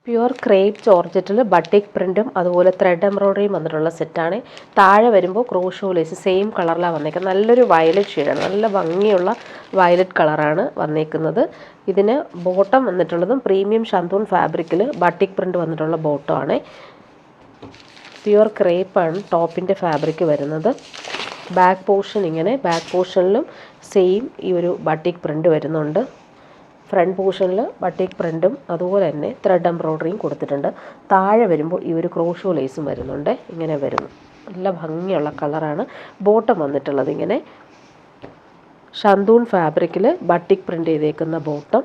Pure crepe ജോർജറ്റിൽ batik പ്രിൻറ്റും അതുപോലെ thread എംബ്രോയ്ഡറിയും വന്നിട്ടുള്ള സെറ്റാണ്. താഴെ വരുമ്പോൾ ക്രോഷോ ലേസ് സെയിം കളറിലാണ് വന്നേക്കുന്നത്. നല്ലൊരു വയലറ്റ് ഷെയ്ഡാണ്, നല്ല ഭംഗിയുള്ള വയലറ്റ് കളറാണ് വന്നേക്കുന്നത്. ഇതിന് ബോട്ടം വന്നിട്ടുള്ളതും പ്രീമിയം ഷന്തൂൺ ഫാബ്രിക്കിൽ ബട്ടിക് പ്രിൻറ്റ് വന്നിട്ടുള്ള ബോട്ടമാണ്. പ്യുവർ ക്രേപ്പാണ് ടോപ്പിൻ്റെ ഫാബ്രിക് വരുന്നത്. ബാക്ക് പോർഷൻ ഇങ്ങനെ, ബാക്ക് പോർഷനിലും സെയിം ഈ ഒരു ബട്ടിക് പ്രിൻറ്റ് വരുന്നുണ്ട്. ഫ്രണ്ട് പോർഷനിൽ ബട്ടിക് പ്രിൻറ്റും അതുപോലെ തന്നെ ത്രെഡ് എംബ്രോയ്ഡറിയും കൊടുത്തിട്ടുണ്ട്. താഴെ വരുമ്പോൾ ഈ ഒരു ക്രോഷോ ലേസും വരുന്നുണ്ട്. ഇങ്ങനെ വരുന്നു, നല്ല ഭംഗിയുള്ള കളറാണ്. ബോട്ടം വന്നിട്ടുള്ളത് ഇങ്ങനെ ഷന്തൂൺ ഫാബ്രിക്കിൽ ബട്ടിക് പ്രിൻ്റ് ചെയ്തേക്കുന്ന ബോട്ടം.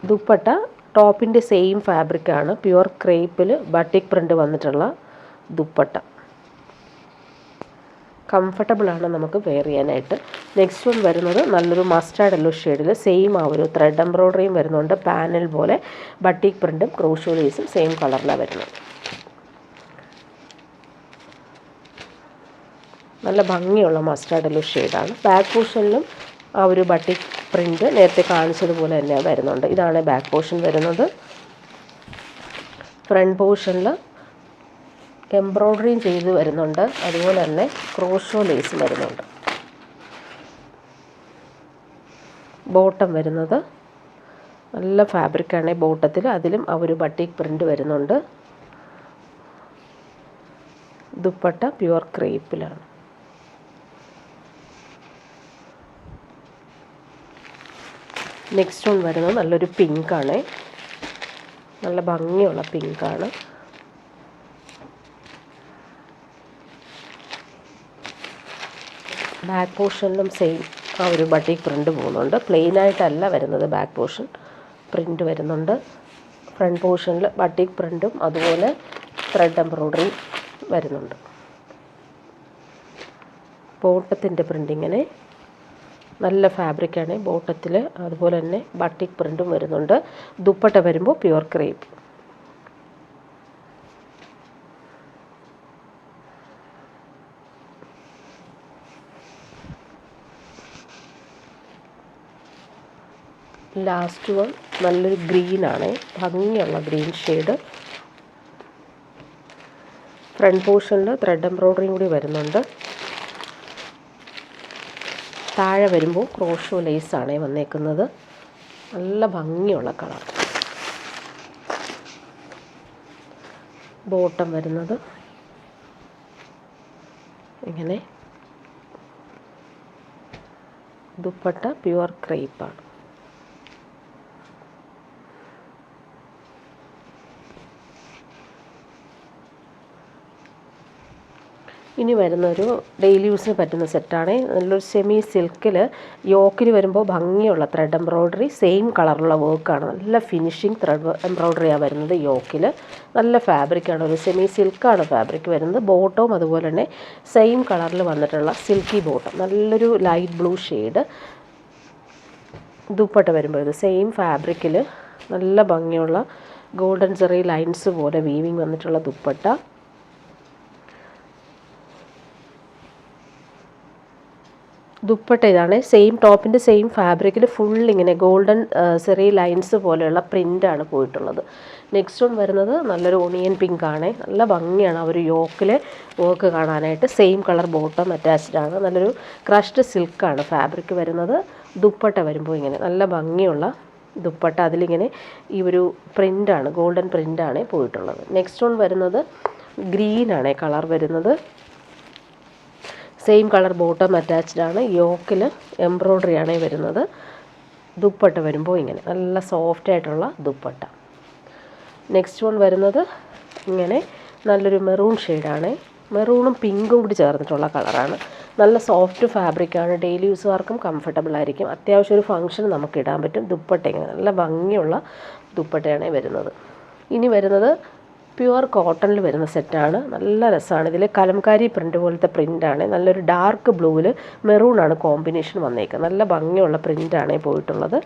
ദുപ്പട്ട ടോപ്പിൻ്റെ സെയിം ഫാബ്രിക്കാണ്, പ്യുവർ ക്രേപ്പിൽ ബട്ടിക് പ്രിൻ്റ് വന്നിട്ടുള്ള ദുപ്പട്ട. കംഫർട്ടബിളാണ് നമുക്ക് വെയർ ചെയ്യാനായിട്ട്. നെക്സ്റ്റ് വൺ വരുന്നത് നല്ലൊരു മസ്റ്റാർഡ് യെല്ലോ ഷെയ്ഡിൽ സെയിം ആ ഒരു ത്രെഡ് എംബ്രോയ്ഡറിയും വരുന്നുണ്ട്. പാനൽ പോലെ ബട്ടിക് പ്രിൻറ്റും ക്രോഷോ ലേസും സെയിം കളറിലാണ് വരുന്നത്. നല്ല ഭംഗിയുള്ള മസ്റ്റാർഡ് യെല്ലോ ഷെയ്ഡാണ്. ബാക്ക് പോർഷനിലും ആ ഒരു ബട്ടിക് പ്രിൻറ്റ് നേരത്തെ കാണിച്ചതുപോലെ തന്നെ വരുന്നുണ്ട്. ഇതാണ് ബാക്ക് പോർഷൻ വരുന്നത്. ഫ്രണ്ട് പോർഷനിൽ എംബ്രോയ്ഡറിയും ചെയ്ത് വരുന്നുണ്ട്, അതുപോലെ തന്നെ ക്രോഷോ ലേസ് വരുന്നുണ്ട്. ബോട്ടം വരുന്നത് നല്ല ഫാബ്രിക്കാണ് ബോട്ടത്തിൽ, അതിലും ആ ഒരു ബട്ടിക് പ്രിൻ്റ് വരുന്നുണ്ട്. ദുപ്പട്ട പ്യുവർ ക്രേപ്പിലാണ്. നെക്സ്റ്റ് വൺ വരുന്നത് നല്ലൊരു പിങ്കാണ്, നല്ല ഭംഗിയുള്ള പിങ്കാണ്. ബാക്ക് പോർഷനിലും സെയിം ആ ഒരു ബട്ടിക് പ്രിൻ്റ് പോകുന്നുണ്ട്. പ്ലെയിനായിട്ടല്ല വരുന്നത്, ബാക്ക് പോർഷൻ പ്രിൻ്റ് വരുന്നുണ്ട്. ഫ്രണ്ട് പോർഷനിൽ ബട്ടിക് പ്രിൻറ്റും അതുപോലെ ത്രെഡ് എംബ്രോയ്ഡറി വരുന്നുണ്ട്. ബോട്ടത്തിൻ്റെ പ്രിൻ്റ് ഇങ്ങനെ നല്ല ഫാബ്രിക്കാണ് ബോട്ടത്തിൽ, അതുപോലെ തന്നെ ബട്ടിക് പ്രിൻറ്റും വരുന്നുണ്ട്. ദുപ്പട്ട വരുമ്പോൾ പ്യുവർ ക്രേപ്പ്. ലാസ്റ്റ് വൺ നല്ലൊരു ഗ്രീനാണ്, ഭംഗിയുള്ള ഗ്രീൻ ഷെയ്ഡ്. ഫ്രണ്ട് പോർഷനിൽ ത്രെഡ് എംബ്രോയ്ഡറിയും കൂടി വരുന്നുണ്ട്. താഴെ വരുമ്പോൾ ക്രോഷോ ലേസാണ് വന്നേക്കുന്നത്. നല്ല ഭംഗിയുള്ള കളർ. ബോട്ടം വരുന്നത് ഇങ്ങനെ. ദുപ്പട്ട പ്യുവർ ക്രേപ്പാണ്. ഇനി വരുന്നൊരു ഡെയിലി യൂസിന് പറ്റുന്ന സെറ്റാണ്. നല്ലൊരു സെമി സിൽക്കിൽ യോക്കിൽ വരുമ്പോൾ ഭംഗിയുള്ള ത്രെഡ് എംബ്രോയ്ഡറി, സെയിം കളറുള്ള വർക്കാണ്. നല്ല ഫിനിഷിങ് ത്രെഡ് എംബ്രോയ്ഡറിയാണ് വരുന്നത് യോക്കിൽ. നല്ല ഫാബ്രിക്കാണ്, ഒരു സെമി സിൽക്കാണ് ഫാബ്രിക് വരുന്നത്. ബോട്ടവും അതുപോലെ തന്നെ സെയിം കളറിൽ വന്നിട്ടുള്ള സിൽക്കി ബോട്ടം, നല്ലൊരു ലൈറ്റ് ബ്ലൂ ഷെയ്ഡ്. ദുപ്പട്ട വരുമ്പോൾ ഇത് സെയിം ഫാബ്രിക്കിൽ നല്ല ഭംഗിയുള്ള ഗോൾഡൻ സെറി ലൈൻസ് പോലെ വീവിങ് വന്നിട്ടുള്ള ദുപ്പട്ട. ദുപ്പട്ട ഇതാണ്, സെയിം ടോപ്പിൻ്റെ സെയിം ഫാബ്രിക്കിൽ ഫുൾ ഇങ്ങനെ ഗോൾഡൻ സെറി ലൈൻസ് പോലെയുള്ള പ്രിൻ്റാണ് പോയിട്ടുള്ളത്. നെക്സ്റ്റ് വൺ വരുന്നത് നല്ലൊരു ഓണിയൻ പിങ്ക് ആണ്, നല്ല ഭംഗിയാണ് ആ ഒരു യോക്കിലെ വർക്ക് കാണാനായിട്ട്. സെയിം കളർ ബോട്ടം അറ്റാച്ച്ഡ് ആണ്. നല്ലൊരു ക്രഷ്ഡ് സിൽക്കാണ് ഫാബ്രിക് വരുന്നത്. ദുപ്പട്ട വരുമ്പോൾ ഇങ്ങനെ നല്ല ഭംഗിയുള്ള ദുപ്പട്ട, അതിലിങ്ങനെ ഈ ഒരു പ്രിൻ്റാണ്, ഗോൾഡൻ പ്രിൻ്റാണ് പോയിട്ടുള്ളത്. നെക്സ്റ്റ് വൺ വരുന്നത് ഗ്രീനാണ് കളർ വരുന്നത്. സെയിം കളർ ബോട്ടം അറ്റാച്ച്ഡ് ആണ്. യോക്കിൽ എംബ്രോയ്ഡറി ആണ് വരുന്നത്. ദുപ്പട്ട വരുമ്പോൾ ഇങ്ങനെ നല്ല സോഫ്റ്റ് ആയിട്ടുള്ള ദുപ്പട്ട. നെക്സ്റ്റ് വൺ വരുന്നത് ഇങ്ങനെ നല്ലൊരു മെറൂൺ ഷെയ്ഡാണ്, മെറൂണും പിങ്കും കൂടി ചേർന്നിട്ടുള്ള കളറാണ്. നല്ല സോഫ്റ്റ് ഫാബ്രിക്കാണ്, ഡെയിലി യൂസുകാർക്കും കംഫർട്ടബിൾ ആയിരിക്കും. അത്യാവശ്യം ഒരു ഫംഗ്ഷൻ നമുക്ക് ഇടാൻ പറ്റും. ദുപ്പട്ട ഇങ്ങനെ നല്ല ഭംഗിയുള്ള ദുപ്പട്ടയാണ് വരുന്നത്. ഇനി വരുന്നത് പ്യുവർ കോട്ടണിൽ വരുന്ന സെറ്റാണ്, നല്ല രസമാണ്. ഇതിൽ കലംകാരി പ്രിൻ്റ് പോലത്തെ പ്രിൻ്റാണ്, നല്ലൊരു ഡാർക്ക് ബ്ലൂവിൽ മെറൂണാണ് കോമ്പിനേഷൻ വന്നേക്കുന്നത്. നല്ല ഭംഗിയുള്ള പ്രിൻ്റാണ് പോയിട്ടുള്ളത്.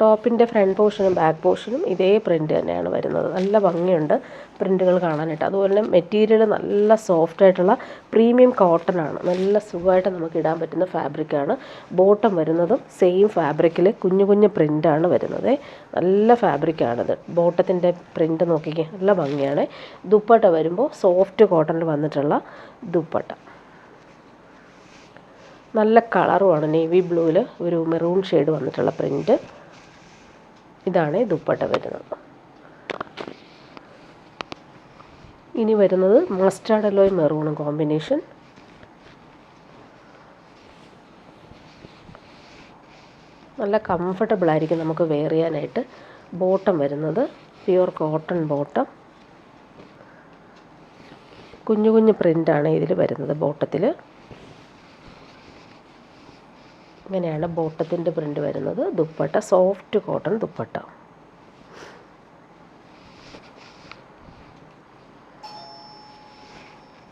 ടോപ്പിൻ്റെ ഫ്രണ്ട് പോർഷനും ബാക്ക് പോർഷനും ഇതേ പ്രിൻ്റ് തന്നെയാണ് വരുന്നത്. നല്ല ഭംഗിയുണ്ട് പ്രിൻ്റുകൾ കാണാനായിട്ട്. അതുപോലെ തന്നെ മെറ്റീരിയൽ നല്ല സോഫ്റ്റ് ആയിട്ടുള്ള പ്രീമിയം കോട്ടൺ ആണ്. നല്ല സുഖമായിട്ട് നമുക്ക് ഇടാൻ പറ്റുന്ന ഫാബ്രിക്കാണ്. ബോട്ടം വരുന്നതും സെയിം ഫാബ്രിക്കിൽ കുഞ്ഞു കുഞ്ഞു പ്രിൻ്റാണ് വരുന്നത്. നല്ല ഫാബ്രിക്കാണിത്. ബോട്ടത്തിൻ്റെ പ്രിൻ്റ് നോക്കിക്കേ, നല്ല ഭംഗിയാണ്. ദുപ്പട്ട വരുമ്പോൾ സോഫ്റ്റ് കോട്ടണിൽ വന്നിട്ടുള്ള ദുപ്പട്ട. നല്ല കളറുമാണ്, നേവി ബ്ലൂവിൽ ഒരു മെറൂൺ ഷെയ്ഡ് വന്നിട്ടുള്ള പ്രിൻ്റ്. ഇതാണ് ദുപ്പട്ട വരുന്നത്. ഇനി വരുന്നത് മസ്റ്റാർഡ് യെല്ലോയും മെറൂണും കോമ്പിനേഷൻ. നല്ല കംഫർട്ടബിൾ ആയിരിക്കും നമുക്ക് വെയർ ചെയ്യാനായിട്ട്. ബോട്ടം വരുന്നത് പ്യുവർ കോട്ടൺ ബോട്ടം. കുഞ്ഞു കുഞ്ഞു പ്രിൻ്റാണ് ഇതിൽ വരുന്നത് ബോട്ടത്തിൽ. ഇങ്ങനെയാണ് ബോട്ടത്തിൻ്റെ പ്രിൻ്റ് വരുന്നത്. Dupatta soft cotton dupatta.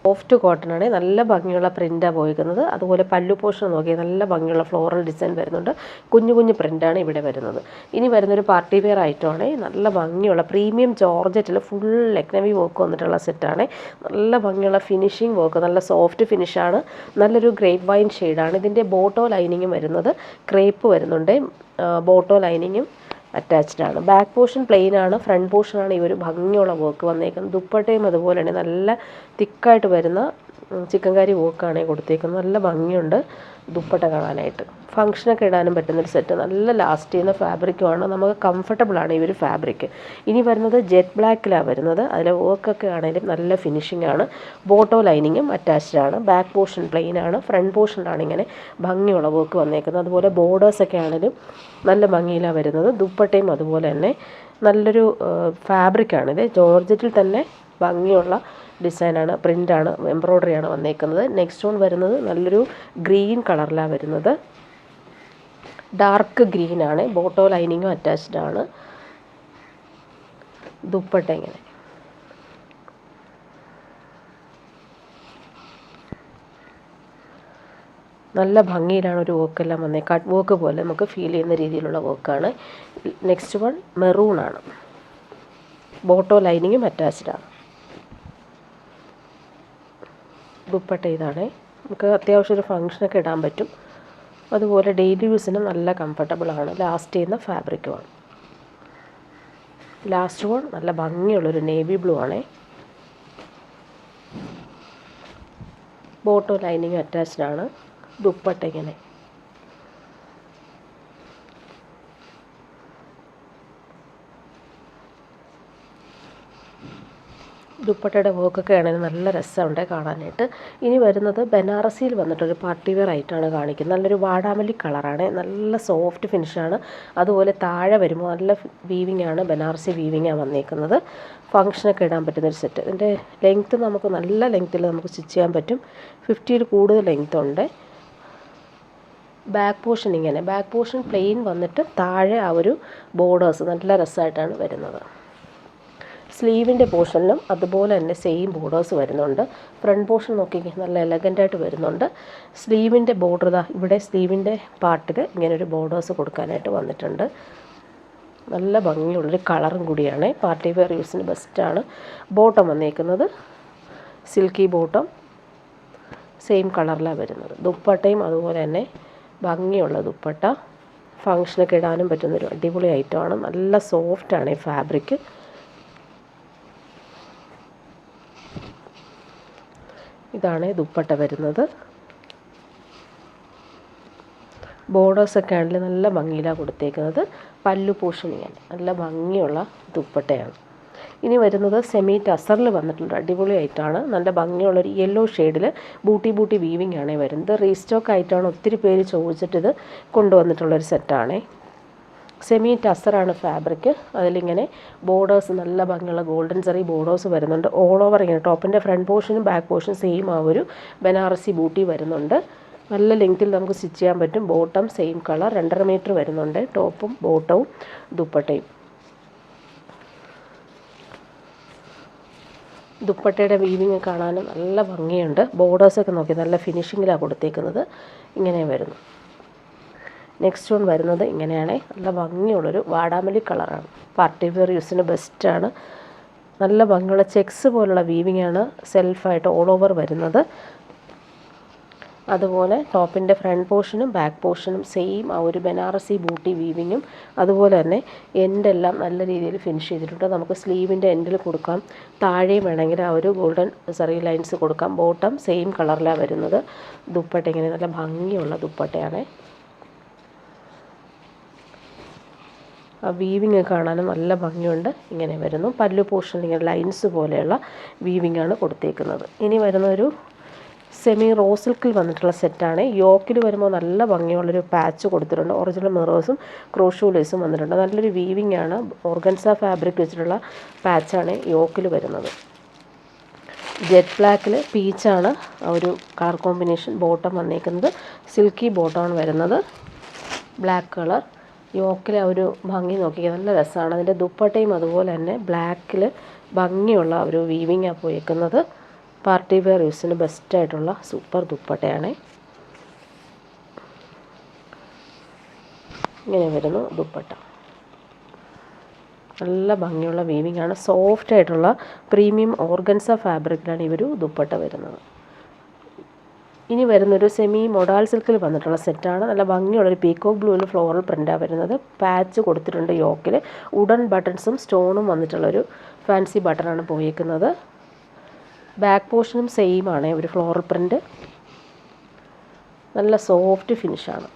Soft cotton ആണ്, നല്ല ഭംഗിയുള്ള പ്രിൻ്റാണ് പോയിരിക്കുന്നത്. അതുപോലെ പല്ലു പോർഷൻ നോക്കി നല്ല ഭംഗിയുള്ള ഫ്ലോറൽ ഡിസൈൻ വരുന്നുണ്ട്. കുഞ്ഞു കുഞ്ഞു പ്രിൻ്റാണ് ഇവിടെ വരുന്നത്. ഇനി വരുന്നൊരു പാർട്ടി വെയർ ഐറ്റമാണ്. നല്ല ഭംഗിയുള്ള പ്രീമിയം ജോർജറ്റിൽ ഫുൾ ലക്നവി വർക്ക് വന്നിട്ടുള്ള സെറ്റാണ്. നല്ല ഭംഗിയുള്ള ഫിനിഷിങ് വർക്ക്, നല്ല സോഫ്റ്റ് ഫിനിഷാണ്. നല്ലൊരു ഗ്രേപ്പ് വൈൻ ഷെയ്ഡാണ്. ഇതിൻ്റെ ബോട്ടോ ലൈനിങ്ങും വരുന്നത് ക്രേപ്പ് വരുന്നുണ്ട്. ബോട്ടോ ലൈനിങ്ങും അറ്റാച്ച്ഡ് ആണ്. ബാക്ക് പോർഷൻ പ്ലെയിൻ ആണ്, ഫ്രണ്ട് പോർഷനാണ് ഈ ഒരു ഭംഗിയുള്ള വർക്ക് വന്നേക്കുന്നത്. ദുപ്പട്ടയും അതുപോലെ തന്നെ നല്ല തിക്കായിട്ട് വരുന്ന ചിക്കൻകാരി വർക്കാണ് കൊടുത്തേക്കുന്നത്. നല്ല ഭംഗിയുണ്ട് ദുപ്പട്ട കാണാനായിട്ട്. ഫംഗ്ഷനൊക്കെ ഇടാനും പറ്റുന്നൊരു സെറ്റ്. നല്ല ലാസ്റ്റ് ചെയ്യുന്ന ഫാബ്രിക്കുമാണ്, നമുക്ക് കംഫർട്ടബിളാണ് ഈ ഒരു ഫാബ്രിക്. ഇനി വരുന്നത് ജെറ്റ് ബ്ലാക്കിലാണ് വരുന്നത്. അതിലെ വർക്കൊക്കെ ആണെങ്കിലും നല്ല ഫിനിഷിംഗ് ആണ്. ബോട്ടോ ലൈനിങ്ങും അറ്റാച്ച്ഡ് ആണ്. ബാക്ക് പോർഷൻ പ്ലെയിൻ ആണ്, ഫ്രണ്ട് പോർഷനിലാണ് ഇങ്ങനെ ഭംഗിയുള്ള വർക്ക് വന്നേക്കുന്നത്. അതുപോലെ ബോർഡേഴ്സൊക്കെ ആണെങ്കിലും നല്ല ഭംഗിയിലാണ് വരുന്നത്. ദുപ്പട്ടയും അതുപോലെ തന്നെ നല്ലൊരു ഫാബ്രിക്കാണിത്. ജോർജറ്റിൽ തന്നെ ഭംഗിയുള്ള ഡിസൈനാണ്, പ്രിൻ്റാണ്, എംബ്രോയ്ഡറിയാണ് വന്നേക്കുന്നത്. നെക്സ്റ്റ് വൺ വരുന്നത് നല്ലൊരു ഗ്രീൻ കളറിലാണ് വരുന്നത്. ഡാർക്ക് ഗ്രീനാണ്. ബോട്ടോ ലൈനിങ്ങും അറ്റാച്ച്ഡ് ആണ്. ദുപ്പട്ട ഇങ്ങനെ നല്ല ഭംഗിയിലാണ് ഒരു വർക്കെല്ലാം വന്നത്. കട്ട് വർക്ക് പോലെ നമുക്ക് ഫീൽ ചെയ്യുന്ന രീതിയിലുള്ള വർക്കാണ്. Next one മെറൂണാണ്. ബോട്ടോ ലൈനിങ്ങും അറ്റാച്ച്ഡ് ആണ്. ദുപ്പട്ട ഇതാണ്. നമുക്ക് അത്യാവശ്യം ഒരു ഫംഗ്ഷനൊക്കെ ഇടാൻ പറ്റും. അതുപോലെ ഡെയിലി യൂസിന് നല്ല കംഫർട്ടബിളാണ്. ലാസ്റ്റ് ചെയ്യുന്ന ഫാബ്രിക്കുമാണ്. ലാസ്റ്റ് വൺ നല്ല ഭംഗിയുള്ളൊരു നേവി ബ്ലൂ ആണ്. ബോട്ടോ ലൈനിങ് അറ്റാച്ച്ഡ് ആണ്. ദുപ്പട്ട ഇങ്ങനെ ദുപ്പട്ടയുടെ വർക്കൊക്കെ ആണെങ്കിൽ നല്ല രസമുണ്ട് കാണാനായിട്ട്. ഇനി വരുന്നത് ബനാറസിയിൽ വന്നിട്ടൊരു പാർട്ടി വെയർ ആയിട്ടാണ് കാണിക്കുന്നത്. നല്ലൊരു വാടാമല്ലി കളറാണ്, നല്ല സോഫ്റ്റ് ഫിനിഷാണ്. അതുപോലെ താഴെ വരുമ്പോൾ നല്ല വീവിങ് ആണ്, ബനാറസി വീവിങ്ങാണ് വന്നേക്കുന്നത്. ഫംഗ്ഷനൊക്കെ ഇടാൻ പറ്റുന്നൊരു സെറ്റ്. ഇതിൻ്റെ ലെങ്ത്ത് നമുക്ക് നല്ല ലെങ്ത്തിൽ നമുക്ക് സ്റ്റിച്ച് ചെയ്യാൻ പറ്റും. 50 കൂടുതൽ ലെങ്ത്ത് ഉണ്ട്. ബാക്ക് പോർഷൻ ഇങ്ങനെ, ബാക്ക് പോർഷൻ പ്ലെയിൻ വന്നിട്ട് താഴെ ആ ഒരു ബോർഡേഴ്സ് നല്ല രസമായിട്ടാണ് വരുന്നത്. സ്ലീവിൻ്റെ പോർഷനിലും അതുപോലെ തന്നെ സെയിം ബോർഡേഴ്സ് വരുന്നുണ്ട്. ഫ്രണ്ട് പോർഷൻ നോക്കിക്കഴിഞ്ഞാൽ നല്ല എലഗൻ്റായിട്ട് വരുന്നുണ്ട്. സ്ലീവിൻ്റെ ബോർഡർ ഇതാ ഇവിടെ സ്ലീവിൻ്റെ പാർട്ടിൽ ഇങ്ങനൊരു ബോർഡേഴ്സ് കൊടുക്കാനായിട്ട് വന്നിട്ടുണ്ട്. നല്ല ഭംഗിയുള്ളൊരു കളറും കൂടിയാണ്. പാർട്ടി വെയർ യൂസിന് ബെസ്റ്റാണ്. ബോട്ടം വന്നേക്കുന്നത് സിൽക്കി ബോട്ടം, സെയിം കളറിലാണ് വരുന്നത്. ദുപ്പട്ടയും അതുപോലെ തന്നെ ഭംഗിയുള്ള ദുപ്പട്ട. ഫങ്ഷനൊക്കെ ഇടാനും പറ്റുന്നൊരു അടിപൊളി ഐറ്റമാണ്. നല്ല സോഫ്റ്റാണ് ഈ ഫാബ്രിക്. ഇതാണ് ദുപ്പട്ട വരുന്നത്. ബോർഡേഴ്സൊക്കെ ആണെങ്കിൽ നല്ല ഭംഗിയിലാണ് കൊടുത്തേക്കുന്നത്. പല്ലു പോർഷൻ ഇങ്ങനെ നല്ല ഭംഗിയുള്ള ദുപ്പട്ടയാണ്. ഇനി വരുന്നത് സെമി ടസറിൽ വന്നിട്ടുണ്ട്. അടിപൊളി ആയിട്ടാണ്. നല്ല ഭംഗിയുള്ളൊരു യെല്ലോ ഷെയ്ഡിൽ ബൂട്ടി വീവിങ് ആണ് വരുന്നത്. റീസ്റ്റോക്ക് ആയിട്ടാണ് ഒത്തിരി പേര് ചോദിച്ചിട്ടിത് കൊണ്ടുവന്നിട്ടുള്ളൊരു സെറ്റാണ്. സെമി ടസറാണ് ഫാബ്രിക്. അതിലിങ്ങനെ ബോർഡേഴ്സ് നല്ല ഭംഗിയുള്ള ഗോൾഡൻ സെറി ബോർഡേഴ്സ് വരുന്നുണ്ട്. ഓൾ ഓവർ ഇങ്ങനെ ടോപ്പിൻ്റെ ഫ്രണ്ട് പോർഷനും ബാക്ക് പോർഷനും സെയിം ആ ഒരു ബനാറസി ബൂട്ടി വരുന്നുണ്ട്. നല്ല ലെങ്ത്തിൽ നമുക്ക് സ്റ്റിച്ച് ചെയ്യാൻ പറ്റും. ബോട്ടം സെയിം കളർ 2.5 മീറ്റർ വരുന്നുണ്ട്. ടോപ്പും ബോട്ടവും ദുപ്പട്ടയും. ദുപ്പട്ടയുടെ വീവിങ് കാണാനും നല്ല ഭംഗിയുണ്ട്. ബോർഡേഴ്സൊക്കെ നോക്കി നല്ല ഫിനിഷിങ്ങിലാണ് കൊടുത്തേക്കുന്നത്. ഇങ്ങനെ വരുന്നു. നെക്സ്റ്റ് വൺ വരുന്നത് ഇങ്ങനെയാണ്. നല്ല ഭംഗിയുള്ളൊരു വാടാമല്ലി കളറാണ്. പാർട്ടി വെയർ യൂസിന് ബെസ്റ്റാണ്. നല്ല ഭംഗിയുള്ള ചെക്സ് പോലുള്ള വീവിംഗ് ആണ് സെൽഫായിട്ട് ഓൾ ഓവർ വരുന്നത്. അതുപോലെ ടോപ്പിൻ്റെ ഫ്രണ്ട് പോർഷനും ബാക്ക് പോർഷനും സെയിം ആ ഒരു ബനാറസി ബൂട്ടി വീവിങ്ങും അതുപോലെ തന്നെ എൻഡെല്ലാം നല്ല രീതിയിൽ ഫിനിഷ് ചെയ്തിട്ടുണ്ട്. നമുക്ക് സ്ലീവിൻ്റെ എൻഡിൽ കൊടുക്കാം, താഴെയും വേണമെങ്കിൽ ആ ഒരു ഗോൾഡൻ സെറി ലൈൻസ് കൊടുക്കാം. ബോട്ടം സെയിം കളറിലാണ് വരുന്നത്. ദുപ്പട്ട ഇങ്ങനെ നല്ല ഭംഗിയുള്ള ദുപ്പട്ടയാണ്. ആ വീവിങ് കാണാനും നല്ല ഭംഗിയുണ്ട്. ഇങ്ങനെ വരുന്നു. പല്ലു പോർഷനിൽ ഇങ്ങനെ ലൈൻസ് പോലെയുള്ള വീവിംഗ് ആണ് കൊടുത്തേക്കുന്നത്. ഇനി വരുന്ന ഒരു സെമി റോസ് സിൽക്കിൽ വന്നിട്ടുള്ള സെറ്റാണ്. യോക്കിൽ വരുമ്പോൾ നല്ല ഭംഗിയുള്ളൊരു പാച്ച് കൊടുത്തിട്ടുണ്ട്. ഒറിജിനൽ മിറേഴ്സും ക്രോഷോ ലേസും വന്നിട്ടുണ്ട്. നല്ലൊരു വീവിംഗ് ആണ്. ഓർഗൻസ ഫാബ്രിക് വെച്ചിട്ടുള്ള പാച്ചാണ് യോക്കിൽ വരുന്നത്. ജെറ്റ് ബ്ലാക്കിൽ പീച്ചാണ് ആ ഒരു കളർ കോമ്പിനേഷൻ. ബോട്ടം വന്നേക്കുന്നത് സിൽക്കി ബോട്ടമാണ് വരുന്നത്. ബ്ലാക്ക് കളർ യോക്കിലെ ആ ഒരു ഭംഗി നോക്കിയാൽ നല്ല രസമാണ്. അതിൻ്റെ ദുപ്പട്ടയും അതുപോലെ തന്നെ ബ്ലാക്കിൽ ഭംഗിയുള്ള ഒരു വീവിങ്ങാണ് പോയേക്കുന്നത്. പാർട്ടി വെയർ യൂസിന് ബെസ്റ്റായിട്ടുള്ള സൂപ്പർ ദുപ്പട്ടയാണ്. ഇങ്ങനെ വരുന്നു ദുപ്പട്ട. നല്ല ഭംഗിയുള്ള വീവിംഗ് ആണ്. സോഫ്റ്റ് ആയിട്ടുള്ള പ്രീമിയം ഓർഗൻസ ഫാബ്രിക്കിലാണ് ഈ ഒരു ദുപ്പട്ട വരുന്നത്. ഇനി വരുന്നൊരു സെമി മൊഡാൾ സിൽക്കിൽ വന്നിട്ടുള്ള സെറ്റാണ്. നല്ല ഭംഗിയുള്ളൊരു പീക്കോക്ക് ബ്ലൂവിൽ ഫ്ലോറൽ പ്രിൻ്റാണ് വരുന്നത്. പാച്ച് കൊടുത്തിട്ടുണ്ട് യോക്കിൽ. വുഡൻ ബട്ടൺസും സ്റ്റോണും വന്നിട്ടുള്ളൊരു ഫാൻസി ബട്ടണാണ് പോയേക്കുന്നത്. ബാക്ക് പോർഷനും സെയിം ആണ് ഒരു ഫ്ലോറൽ പ്രിൻ്റ്. നല്ല സോഫ്റ്റ് ഫിനിഷാണ്.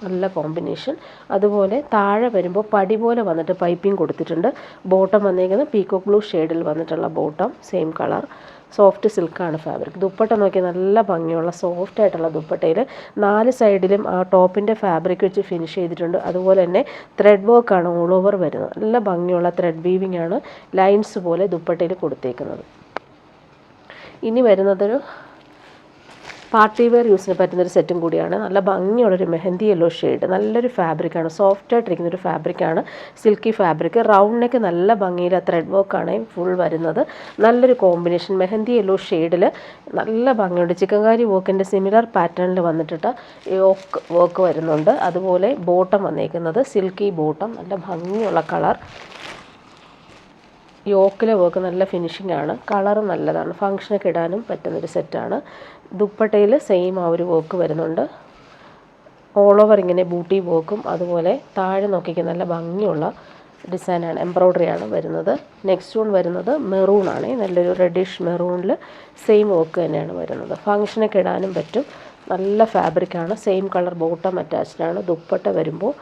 നല്ല കോമ്പിനേഷൻ. അതുപോലെ താഴെ വരുമ്പോൾ പടി പോലെ വന്നിട്ട് പൈപ്പിംഗ് കൊടുത്തിട്ടുണ്ട്. ബോട്ടം വന്നേക്കുന്നത് പീക്കോക്ക് ബ്ലൂ ഷെയ്ഡിൽ വന്നിട്ടുള്ള ബോട്ടം, സെയിം കളർ. സോഫ്റ്റ് സിൽക്കാണ് ഫാബ്രിക്. ദുപ്പട്ട നോക്കിയാൽ നല്ല ഭംഗിയുള്ള സോഫ്റ്റ് ആയിട്ടുള്ള ദുപ്പട്ടയിൽ 4 സൈഡിലും ആ ടോപ്പിൻ്റെ ഫാബ്രിക് വെച്ച് ഫിനിഷ് ചെയ്തിട്ടുണ്ട്. അതുപോലെ തന്നെ ത്രെഡ് വർക്കാണ് ഓൾ ഓവർ വരുന്നത്. നല്ല ഭംഗിയുള്ള ത്രെഡ് വീവിംഗ് ആണ് ലൈൻസ് പോലെ ദുപ്പട്ടയിൽ കൊടുത്തേക്കുന്നത്. ഇനി വരുന്നതൊരു പാർട്ടി വെയർ യൂസിന് പറ്റുന്നൊരു സെറ്റും കൂടിയാണ്. നല്ല ഭംഗിയുള്ളൊരു മെഹന്തി യെല്ലോ ഷെയ്ഡ്. നല്ലൊരു ഫാബ്രിക്കാണ്. സോഫ്റ്റായിട്ടിരിക്കുന്നൊരു ഫാബ്രിക്കാണ്. Silky fabric. റൗണ്ട് നെക്ക് നല്ല ഭംഗിയിൽ ത്രെഡ് വർക്കാണ് ഫുൾ വരുന്നത്. നല്ലൊരു കോമ്പിനേഷൻ. മെഹന്തി യെല്ലോ ഷെയ്ഡിൽ നല്ല ഭംഗിയുണ്ട്. ചിക്കൻകാരി വർക്കിൻ്റെ സിമിലർ പാറ്റേണിൽ വന്നിട്ട് യോക്ക് വർക്ക് വരുന്നുണ്ട്. അതുപോലെ ബോട്ടം വന്നേക്കുന്നത് സിൽക്കി ബോട്ടം. നല്ല ഭംഗിയുള്ള കളർ. യോക്കിലെ വർക്ക് നല്ല ഫിനിഷിംഗ് ആണ്. കളറ് നല്ലതാണ്. ഫങ്ഷനൊക്കെ ഇടാനും പറ്റുന്നൊരു സെറ്റാണ്. ദുപ്പട്ടയിൽ സെയിം ആ ഒരു വർക്ക് വരുന്നുണ്ട്. ഓൾ ഓവർ ഇങ്ങനെ ബൂട്ടി വർക്കും അതുപോലെ താഴെ നോക്കിക്കാൻ നല്ല ഭംഗിയുള്ള ഡിസൈനാണ്. എംബ്രോയ്ഡറിയാണ് വരുന്നത്. നെക്സ്റ്റ് വൺ വരുന്നത് മെറൂണാണ്. നല്ലൊരു റെഡിഷ് മെറൂണിൽ സെയിം വർക്ക് തന്നെയാണ് വരുന്നത്. ഫങ്ഷനൊക്കെ ഇടാനും പറ്റും. നല്ല ഫാബ്രിക്കാണ്. സെയിം കളർ ബോട്ടം അറ്റാച്ച്ഡാണ്. ദുപ്പട്ട വരുമ്പോൾ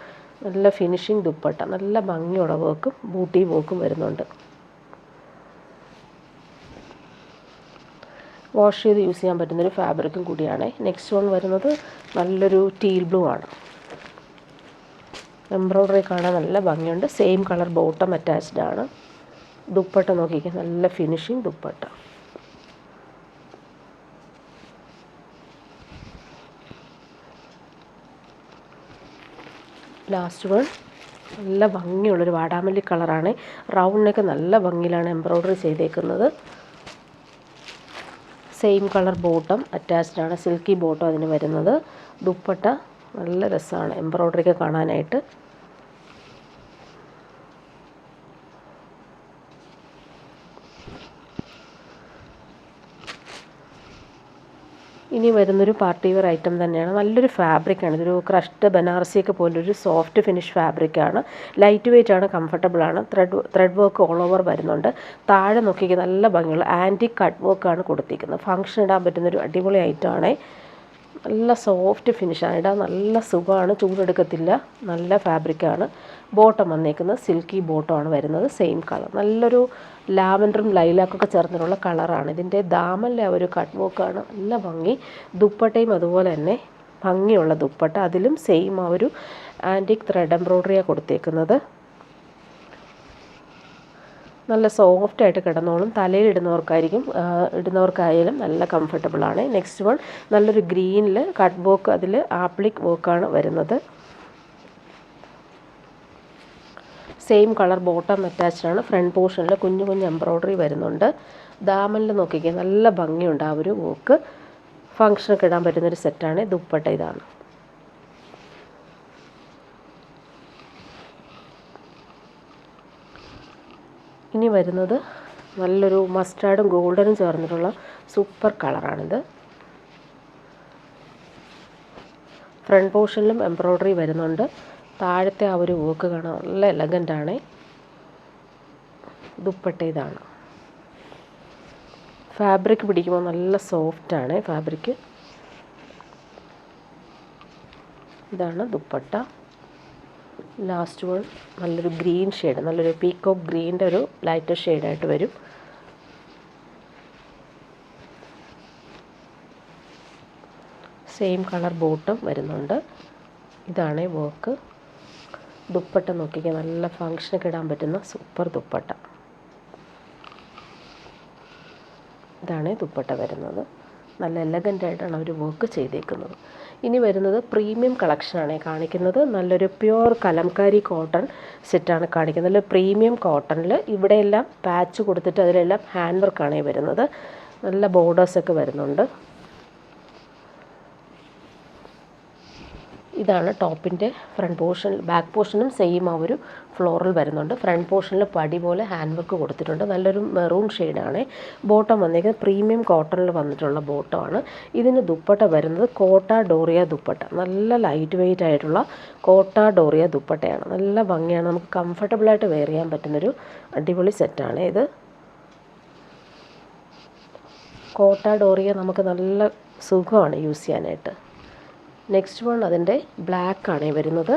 നല്ല ഫിനിഷിംഗ് ദുപ്പട്ട. നല്ല ഭംഗിയുള്ള വർക്കും ബൂട്ടി വർക്കും വരുന്നുണ്ട്. വാഷ് ചെയ്ത് യൂസ് ചെയ്യാൻ പറ്റുന്നൊരു ഫാബ്രിക്കും കൂടിയാണ്. നെക്സ്റ്റ് വൺ വരുന്നത് നല്ലൊരു ടീൽ ബ്ലൂ ആണ്. എംബ്രോയ്ഡറി കാണാൻ നല്ല ഭംഗിയുണ്ട്. സെയിം കളർ ബോട്ടം അറ്റാച്ച്ഡ് ആണ്. ദുപ്പട്ട നോക്കിക്കാൻ നല്ല ഫിനിഷിങ് ദുപ്പട്ട. ലാസ്റ്റ് വൺ നല്ല ഭംഗിയുള്ളൊരു വാടാമല്ലി കളറാണ്. റൗണ്ട് നെക്ക് നല്ല ഭംഗിയിലാണ് എംബ്രോയ്ഡറി ചെയ്തേക്കുന്നത്. സെയിം കളർ ബോട്ടം അറ്റാച്ച്ഡ് ആണ്. സിൽക്കി ബോട്ടം അതിന് വരുന്നത്. ദുപ്പട്ട നല്ല രസമാണ് എംബ്രോയ്ഡറിയൊക്കെ കാണാനായിട്ട്. ഇനി വരുന്നൊരു പാർട്ടി വെയർ ഐറ്റം തന്നെയാണ്. നല്ലൊരു ഫാബ്രിക്കാണ്. ഇതൊരു ക്രഷ്ഡ് ബനാറസിയൊക്കെ പോലൊരു സോഫ്റ്റ് ഫിനിഷ് ഫാബ്രിക്കാണ്. ലൈറ്റ് വെയ്റ്റ് ആണ്, കംഫർട്ടബിളാണ്. ത്രെഡ് വർക്ക് ഓൾ ഓവർ വരുന്നുണ്ട്. താഴെ നോക്കിക്കുക നല്ല ഭംഗിയുള്ള ആൻറ്റിക് കട്ട് വർക്കാണ് കൊടുത്തിരിക്കുന്നത്. ഫങ്ഷൻ ഇടാൻ പറ്റുന്നൊരു അടിപൊളി ഐറ്റമാണ്. നല്ല സോഫ്റ്റ് ഫിനിഷാണ്. ഇടാൻ നല്ല സുഖമാണ്. ചൂടെടുക്കത്തില്ല. നല്ല ഫാബ്രിക്കാണ്. ബോട്ടം വന്നേക്കുന്നത് സിൽക്കി ബോട്ടമാണ് വരുന്നത്. Same colour. നല്ലൊരു ലാവൻഡറും ലൈലാക്കൊക്കെ ചേർന്നിട്ടുള്ള കളറാണ്. ഇതിൻ്റെ ദാമനിലെ ഒരു കട്ട് വർക്കാണ്. നല്ല ഭംഗി. ദുപ്പട്ടയും അതുപോലെ തന്നെ ഭംഗിയുള്ള ദുപ്പട്ട. അതിലും സെയിം ആ ഒരു ആൻറ്റിക് ത്രെഡ് എംബ്രോയ്ഡറിയാണ് കൊടുത്തേക്കുന്നത്. നല്ല സോഫ്റ്റായിട്ട് കിടന്നോളും. തലയിൽ ഇടുന്നവർക്കായാലും നല്ല കംഫർട്ടബിളാണ്. നെക്സ്റ്റ് വൺ നല്ലൊരു ഗ്രീനിൽ കട്ട് വർക്ക്. അതിൽ ആപ്ലിക് വർക്കാണ് വരുന്നത്. സെയിം കളർ ബോട്ടം അറ്റാച്ച്ഡ് ആണ്. ഫ്രണ്ട് പോർഷനിൽ കുഞ്ഞു കുഞ്ഞു എംബ്രോയ്ഡറി വരുന്നുണ്ട്. ദാമനിൽ നോക്കിക്കുക നല്ല ഭംഗിയുണ്ട് ആ ഒരു വർക്ക്. ഫങ്ഷനൊക്കെ ഇടാൻ പറ്റുന്നൊരു സെറ്റാണ്. ദുപ്പട്ട ഇതാണ്. ഇനി വരുന്നത് നല്ലൊരു മസ്റ്റാർഡും ഗോൾഡനും ചേർന്നിട്ടുള്ള സൂപ്പർ കളറാണിത്. ഫ്രണ്ട് പോർഷനിലും എംബ്രോയ്ഡറി വരുന്നുണ്ട്. താഴത്തെ ആ ഒരു വർക്ക് കാണാൻ നല്ല എലഗൻ്റാണ്. ദുപ്പട്ട ഇതാണ്. ഫാബ്രിക് പിടിക്കുമ്പോൾ നല്ല സോഫ്റ്റാണ് ഫാബ്രിക്. ഇതാണ് ദുപ്പട്ട. ലാസ്റ്റ് വൺ നല്ലൊരു ഗ്രീൻ ഷെയ്ഡ്, നല്ലൊരു പീക്കോക്ക് ഗ്രീൻ്റെ ഒരു ലൈറ്റർ ഷെയ്ഡായിട്ട് വരും. സെയിം കളർ ബോട്ടം വരുന്നുണ്ട്. ഇതാണ് വർക്ക്. ദുപ്പട്ട നോക്കിക്കുക, നല്ല ഫങ്ഷനൊക്കെ ഇടാൻ പറ്റുന്ന സൂപ്പർ ദുപ്പട്ട. ഇതാണ് ദുപ്പട്ട വരുന്നത്. നല്ല എലഗൻ്റായിട്ടാണ് അവർ വർക്ക് ചെയ്തേക്കുന്നത്. ഇനി വരുന്നത് പ്രീമിയം കളക്ഷനാണ് കാണിക്കുന്നത്. നല്ലൊരു പ്യുവർ കലംകാരി കോട്ടൺ സെറ്റാണ് കാണിക്കുന്നത്. നല്ല പ്രീമിയം കോട്ടണിൽ ഇവിടെയെല്ലാം പാച്ച് കൊടുത്തിട്ട് അതിലെല്ലാം ഹാൻഡ് വർക്കാണ് വരുന്നത്. നല്ല ബോർഡേഴ്സൊക്കെ വരുന്നുണ്ട്. ഇതാണ് ടോപ്പിൻ്റെ ഫ്രണ്ട് പോർഷൻ. ബാക്ക് പോർഷനും സെയിം ആ ഒരു ഫ്ലോറൽ വരുന്നുണ്ട്. ഫ്രണ്ട് പോർഷനിൽ പടി പോലെ ഹാൻഡ് വർക്ക് കൊടുത്തിട്ടുണ്ട്. നല്ലൊരു മെറൂൺ ഷെയ്ഡാണ്. ബോട്ടം വന്നിരിക്കുന്നത് പ്രീമിയം കോട്ടണിൽ വന്നിട്ടുള്ള ബോട്ടമാണ്. ഇതിന് ദുപ്പട്ട വരുന്നത് കോട്ട ഡോറിയ ദുപ്പട്ട. നല്ല ലൈറ്റ് വെയ്റ്റ് ആയിട്ടുള്ള കോട്ട ഡോറിയ ദുപ്പട്ടയാണ്. നല്ല ഭംഗിയാണ്. നമുക്ക് കംഫർട്ടബിളായിട്ട് വെയർ ചെയ്യാൻ പറ്റുന്നൊരു അടിപൊളി സെറ്റാണ് ഇത്. കോട്ട ഡോറിയ നമുക്ക് നല്ല സുഖമാണ് യൂസ് ചെയ്യാനായിട്ട്. നെക്സ്റ്റ് വൺ അതിൻ്റെ ബ്ലാക്കാണ് വരുന്നത്.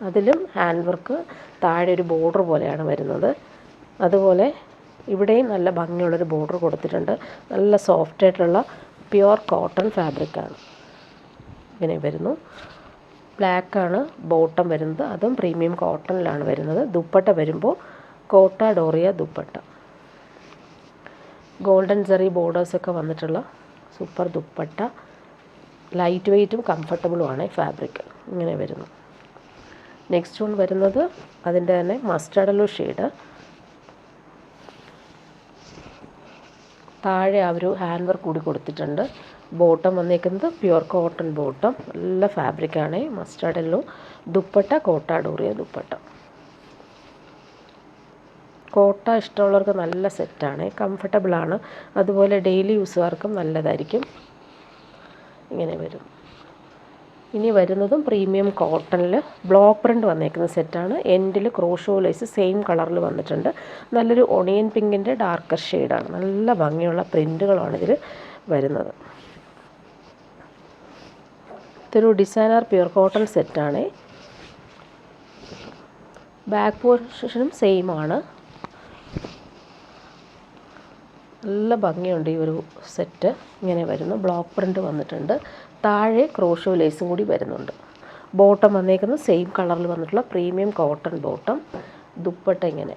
അതിലും ഹാൻഡ് വർക്ക്, താഴെ ഒരു ബോർഡർ പോലെയാണ് വരുന്നത്. അതുപോലെ ഇവിടെയും നല്ല ഭംഗിയുള്ളൊരു ബോർഡർ കൊടുത്തിട്ടുണ്ട്. നല്ല സോഫ്റ്റായിട്ടുള്ള പ്യുവർ കോട്ടൺ ഫാബ്രിക്കാണ്. ഇങ്ങനെ വരുന്നു. ബ്ലാക്കാണ് ബോട്ടം വരുന്നത്. അതും പ്രീമിയം കോട്ടണിലാണ് വരുന്നത്. ദുപ്പട്ട വരുമ്പോൾ കോട്ട ഡോറിയ ദുപ്പട്ട. ഗോൾഡൻ ജെറി ബോർഡേഴ്സൊക്കെ വന്നിട്ടുള്ള സൂപ്പർ ദുപ്പട്ട. ലൈറ്റ് വെയ്റ്റും കംഫർട്ടബിളുമാണ് ഫാബ്രിക്. ഇങ്ങനെ വരുന്നു. നെക്സ്റ്റ് വൺ വരുന്നത് അതിൻ്റെ തന്നെ മസ്റ്റാർഡ് യെല്ലോ ഷെയ്ഡ്. താഴെ ആ ഒരു ഹാൻഡ് വർക്ക് കൂടി കൊടുത്തിട്ടുണ്ട്. ബോട്ടം വന്നേക്കുന്നത് പ്യുവർ കോട്ടൺ ബോട്ടം. നല്ല ഫാബ്രിക്കാണ്. Mustard yellow. ദുപ്പട്ട കോട്ട ഡോറിയ ദുപ്പട്ട. കോട്ട ഇഷ്ടമുള്ളവർക്ക് നല്ല സെറ്റാണ്, കംഫർട്ടബിളാണ്. അതുപോലെ ഡെയിലി യൂസുകാർക്കും നല്ലതായിരിക്കും. ഇങ്ങനെ വരും. ഇനി വരുന്നതും പ്രീമിയം കോട്ടണിൽ ബ്ലോക്ക് പ്രിൻ്റ് വന്നേക്കുന്ന സെറ്റാണ്. എൻഡിൽ ക്രോഷോ ലേസ് സെയിം കളറിൽ വന്നിട്ടുണ്ട്. നല്ലൊരു ഒണിയൻ പിങ്കിൻ്റെ ഡാർക്കർ ഷെയ്ഡാണ്. നല്ല ഭംഗിയുള്ള പ്രിൻ്റുകളാണ് ഇതിൽ വരുന്നത്. ഇതൊരു ഡിസൈനർ പ്യുർ കോട്ടൺ സെറ്റാണ്. ബാക്ക് പോർഷനും സെയിം ആണ്. നല്ല ഭംഗിയുണ്ട് ഈ ഒരു സെറ്റ്. ഇങ്ങനെ വരുന്നു. ബ്ലോക്ക് പ്രിൻ്റ് വന്നിട്ടുണ്ട്. താഴെ ക്രോഷോ ലേസും കൂടി വരുന്നുണ്ട്. ബോട്ടം വന്നേക്കുന്നത് സെയിം കളറിൽ വന്നിട്ടുള്ള പ്രീമിയം കോട്ടൺ ബോട്ടം. ദുപ്പട്ട ഇങ്ങനെ.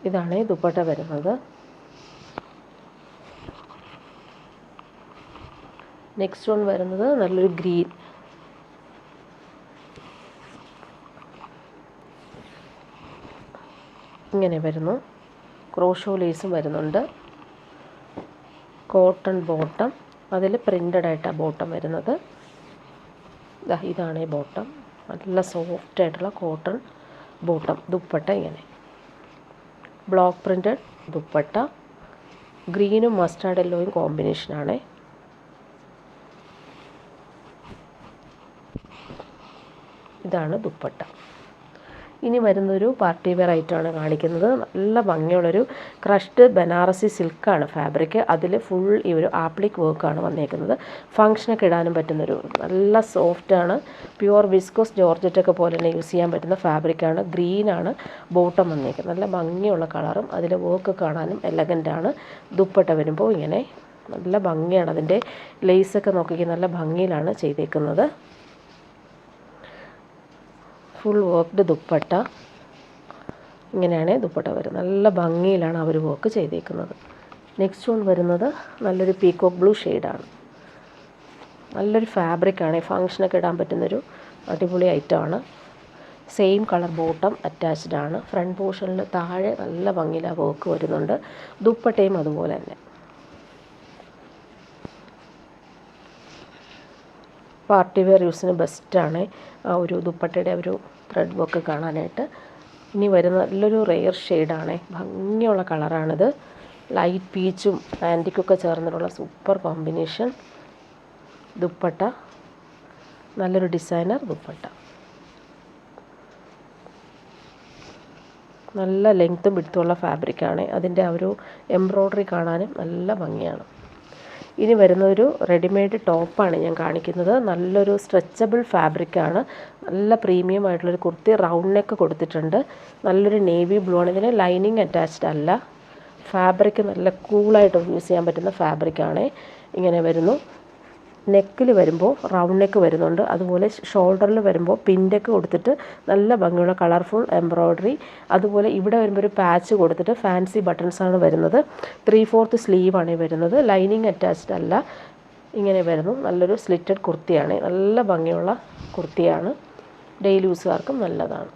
ഇതാണ് ദുപ്പട്ട വരുന്നത്. നെക്സ്റ്റ് വൺ വരുന്നത് നല്ലൊരു ഗ്രീൻ. ഇങ്ങനെ വരുന്നു. ക്രോഷോ ലേസും വരുന്നുണ്ട്. Cotton bottom. അതിൽ പ്രിൻ്റഡ് ആയിട്ടാണ് ബോട്ടം വരുന്നത്. ഇതാണ് ബോട്ടം. നല്ല സോഫ്റ്റ് ആയിട്ടുള്ള കോട്ടൺ ബോട്ടം. ദുപ്പട്ട ഇങ്ങനെ. Block printed dupatta. ഗ്രീനും മസ്റ്റാർഡ് യെല്ലോയും കോമ്പിനേഷനാണ്. ഇതാണ് ദുപ്പട്ട. ഇനി വരുന്നൊരു പാർട്ടി വെയർ ഐറ്റമാണ് കാണിക്കുന്നത്. നല്ല ഭംഗിയുള്ളൊരു ക്രഷ്ഡ് ബനാറസി സിൽക്കാണ് ഫാബ്രിക്. അതിൽ ഫുൾ ഈ ഒരു ആപ്ലിക് വർക്കാണ് വന്നേക്കുന്നത്. ഫങ്ഷനൊക്കെ ഇടാനും പറ്റുന്നൊരു നല്ല സോഫ്റ്റാണ്. പ്യുവർ വിസ്കോസ് ജോർജറ്റൊക്കെ പോലെ തന്നെ യൂസ് ചെയ്യാൻ പറ്റുന്ന ഫാബ്രിക്കാണ്. ഗ്രീനാണ് ബോട്ടം വന്നേക്കുന്നത്. നല്ല ഭംഗിയുള്ള കളറും അതിൽ വർക്ക് കാണാനും എലഗൻ്റാണ്. ദുപ്പട്ട വരുമ്പോൾ ഇങ്ങനെ നല്ല ഭംഗിയാണ്. അതിൻ്റെ ലേസൊക്കെ നോക്കിക്കാൻ നല്ല ഭംഗിയിലാണ് ചെയ്തേക്കുന്നത്. Full worked dupatta. ഇങ്ങനെയാണ് ദുപ്പട്ട വരുന്നത്. നല്ല ഭംഗിയിലാണ് അവർ വർക്ക് ചെയ്തേക്കുന്നത്. നെക്സ്റ്റ് വൺ വരുന്നത് നല്ലൊരു പീക്കോക്ക് ബ്ലൂ ഷെയ്ഡാണ്. നല്ലൊരു ഫാബ്രിക്കാണ്. ഫങ്ഷനൊക്കെ ഇടാൻ പറ്റുന്നൊരു അടിപൊളി ഐറ്റമാണ്. സെയിം കളർ ബോട്ടം അറ്റാച്ച്ഡ് ആണ്. ഫ്രണ്ട് പോർഷനിൽ താഴെ നല്ല ഭംഗിയിലാണ് വർക്ക് വരുന്നുണ്ട്. ദുപ്പട്ടയും അതുപോലെ തന്നെ. പാർട്ടി വെയർ യൂസിന് ബെസ്റ്റാണ് ആ ഒരു ദുപ്പട്ടയുടെ ഒരു ത്രെഡ് വർക്ക് കാണാനായിട്ട്. ഇനി വരുന്ന നല്ലൊരു റെയർ ഷെയ്ഡാണ്, ഭംഗിയുള്ള കളറാണിത്. ലൈറ്റ് പീച്ചും ആൻറ്റിക്കൊക്കെ ചേർന്നിട്ടുള്ള സൂപ്പർ കോമ്പിനേഷൻ. ദുപ്പട്ട നല്ലൊരു ഡിസൈനർ ദുപ്പട്ട, നല്ല ലെങ്ത്തും വിഡ്ത്തുള്ള ഫാബ്രിക്കാണ്. അതിൻ്റെ ആ ഒരു എംബ്രോയ്ഡറി കാണാനും നല്ല ഭംഗിയാണ്. ഇനി വരുന്നൊരു റെഡിമെയ്ഡ് ടോപ്പാണ് ഞാൻ കാണിക്കുന്നത്. നല്ലൊരു സ്ട്രെച്ചബിൾ ഫാബ്രിക്കാണ്, നല്ല പ്രീമിയം ആയിട്ടുള്ളൊരു കുർത്തി. റൗണ്ട് നെക്ക് കൊടുത്തിട്ടുണ്ട്. നല്ലൊരു നേവി ബ്ലൂ ആണ്. ഇതിന് ലൈനിങ് അറ്റാച്ച്ഡ് അല്ല. ഫാബ്രിക് നല്ല കൂളായിട്ട് യൂസ് ചെയ്യാൻ പറ്റുന്ന ഫാബ്രിക്കാണ്. ഇങ്ങനെ വരുന്നു. നെക്കിൽ വരുമ്പോൾ റൗണ്ട് നെക്ക് വരുന്നുണ്ട്. അതുപോലെ ഷോൾഡറിൽ വരുമ്പോൾ പിൻടെക്ക് കൊടുത്തിട്ട് നല്ല ഭംഗിയുള്ള കളർഫുൾ എംബ്രോയ്ഡറി. അതുപോലെ ഇവിടെ വരുമ്പോൾ ഒരു പാച്ച് കൊടുത്തിട്ട് ഫാൻസി ബട്ടൺസാണ് വരുന്നത്. 3/4 സ്ലീവാണ് വരുന്നത്. ലൈനിങ് അറ്റാച്ച്ഡ് അല്ല. ഇങ്ങനെ വരുന്നു. നല്ലൊരു സ്ലിറ്റഡ് കുർത്തിയാണ്. നല്ല ഭംഗിയുള്ള കുർത്തിയാണ്. ഡെയിലി യൂസുകാർക്കും നല്ലതാണ്.